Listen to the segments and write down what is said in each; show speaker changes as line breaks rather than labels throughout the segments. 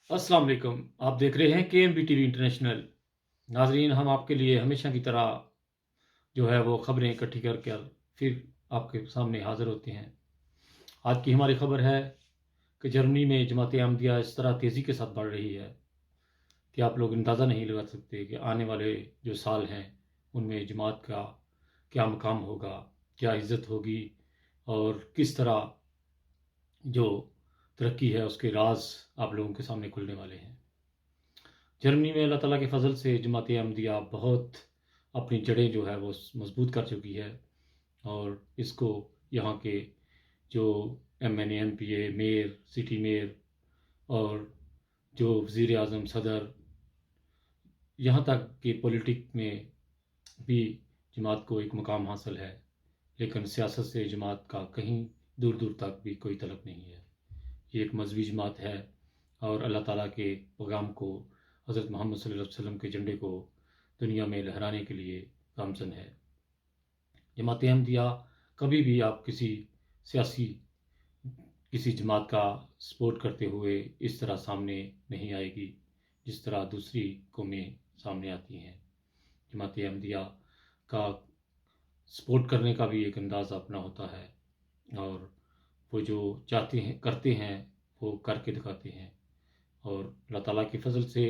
अस्सलाम वालेकुम। आप देख रहे हैं KMBTV इंटरनेशनल। नाजरीन, हम आपके लिए हमेशा की तरह जो है वो खबरें इकट्ठी कर फिर आपके सामने हाजिर होते हैं। आज की हमारी खबर है कि जर्मनी में जमात अहमदिया इस तरह तेज़ी के साथ बढ़ रही है कि आप लोग अंदाज़ा नहीं लगा सकते कि आने वाले जो साल हैं उनमें जमात का क्या मकाम होगा, क्या इज़्ज़त होगी और किस तरह जो तरक्की है उसके राज आप लोगों के सामने खुलने वाले हैं। जर्मनी में अल्लाह ताला के फ़ज़ल से जमात अहमदिया बहुत अपनी जड़ें जो है वो मज़बूत कर चुकी है और इसको यहाँ के जो MNA MPA mayor, city mayor और जो वज़ीर आज़म, सदर, यहाँ तक कि पॉलिटिक में भी जमात को एक मुकाम हासिल है, लेकिन सियासत से जमात का कहीं दूर दूर तक भी कोई तलक नहीं है। ये एक मजहबी जमात है और अल्लाह ताला के पैगाम को, हज़रत मोहम्मद सल्लल्लाहु अलैहि वसल्लम के झंडे को दुनिया में लहराने के लिए गामज़न है। जमात अहमदिया कभी भी आप किसी जमात का सपोर्ट करते हुए इस तरह सामने नहीं आएगी जिस तरह दूसरी कौमें सामने आती हैं। जमात अहमदिया का सपोर्ट करने का भी एक अंदाज़ अपना होता है और वो जो चाहते हैं करते हैं वो करके दिखाते हैं और अल्लाह ताला के फ़ज़ल से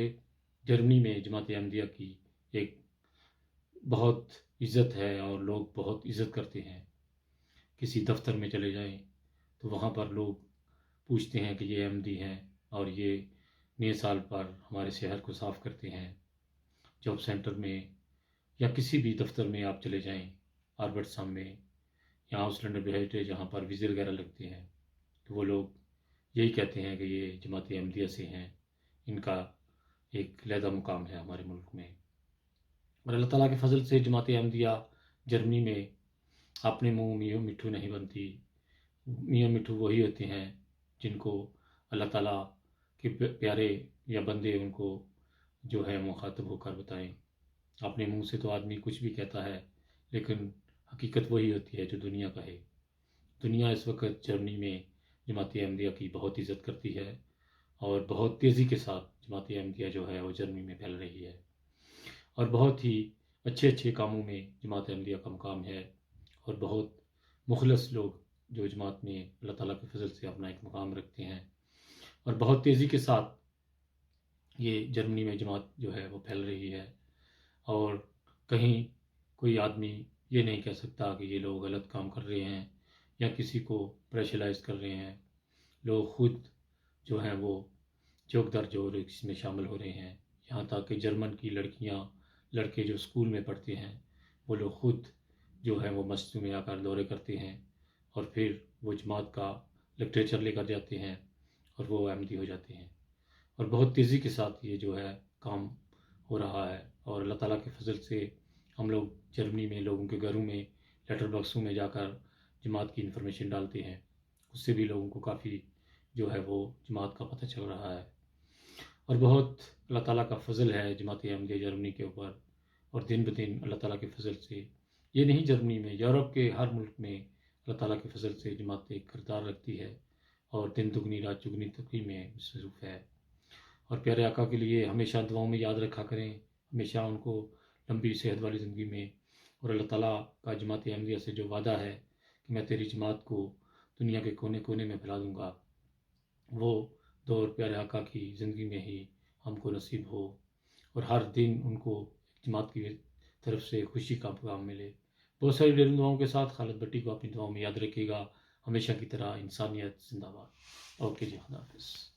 जर्मनी में जमात अहमदिया की एक बहुत इज़्ज़त है और लोग बहुत इज़्ज़त करते हैं। किसी दफ्तर में चले जाएं तो वहाँ पर लोग पूछते हैं कि ये अहमदी हैं और ये नए साल पर हमारे शहर को साफ़ करते हैं। जॉब सेंटर में या किसी भी दफ्तर में आप चले जाएं, आर्बर्टसम में या आउसलैंडर बिहाइटे जहाँ पर वीज़े वगैरह लगते हैं, तो वो लोग यही कहते हैं कि ये जमात अहमदिया से हैं, इनका एक अलहदा मुकाम है हमारे मुल्क में। और अल्लाह ताला के फ़ज़ल से जमात अहमदिया जर्मनी में अपने मुँह मियाँ मिट्ठू नहीं बनती। मियाँ मिट्ठू वही होते हैं जिनको अल्लाह ताला के प्यारे या बंदे उनको जो है मुखातब होकर बताएं। अपने मुंह से तो आदमी कुछ भी कहता है, लेकिन हकीकत वही होती है जो दुनिया कहे। दुनिया इस वक्त जर्मनी में जमात अहमदिया की बहुत इज़्ज़त करती है और बहुत तेज़ी के साथ जमात अहमदिया जो है वो जर्मनी में फैल रही है और बहुत ही अच्छे अच्छे कामों में जमात अहमदिया का मुकाम है और बहुत मुखलस लोग जो जमात में अल्लाह ताला के फजल से अपना एक मुकाम रखते हैं और बहुत तेज़ी के साथ ये जर्मनी में जमात जो है वो फैल रही है और कहीं कोई आदमी ये नहीं कह सकता कि ये लोग गलत काम कर रहे हैं या किसी को प्रेशराइज कर रहे हैं। लोग खुद जो हैं वो जोक दर जोर इसमें शामिल हो रहे हैं। यहाँ तक कि जर्मन की लड़कियाँ लड़के जो स्कूल में पढ़ते हैं वो लोग खुद जो है वो मस्जिद में आकर दौरे करते हैं और फिर वो जमात का लिटरेचर लेकर जाते हैं और वो अहमदी हो जाते हैं और बहुत तेज़ी के साथ ये जो है काम हो रहा है और अल्लाह ताला के फजल से हम लोग जर्मनी में लोगों के घरों में लेटर बॉक्सों में जाकर जमात की इन्फॉर्मेशन डालते हैं। उससे भी लोगों को काफ़ी जो है वो जमात का पता चल रहा है और बहुत अल्लाह ताला का फ़ज़ल है जमात अहमदिया जर्मनी के ऊपर और दिन ब दिन अल्लाह ताला के फ़ज़ल से ये नहीं जर्मनी में, यूरोप के हर मुल्क में अल्लाह ताला के फ़ज़ल से जमात एक किरदार रखती है और दिन दुगनी रात चुगनी तरक्की में मसरूफ़ है। और प्यारे आका के लिए हमेशा दुआओं में याद रखा करें, हमेशा उनको लंबी सेहत वाली ज़िंदगी में और अल्लाह ताला का जमात अहमदिया से जो वादा है कि मैं तेरी जमात को दुनिया के कोने कोने में फैला दूँगा, वो दौर प्यारे आका की ज़िंदगी में ही हमको नसीब हो और हर दिन उनको जमात की तरफ से खुशी का पैगाम मिले। बहुत सारी दिल दुआओं के साथ खालिद भट्टी को अपनी दुआओं में याद रखिएगा। हमेशा की तरह इंसानियत जिंदाबाद। ओके जी, खुदा हाफिज़।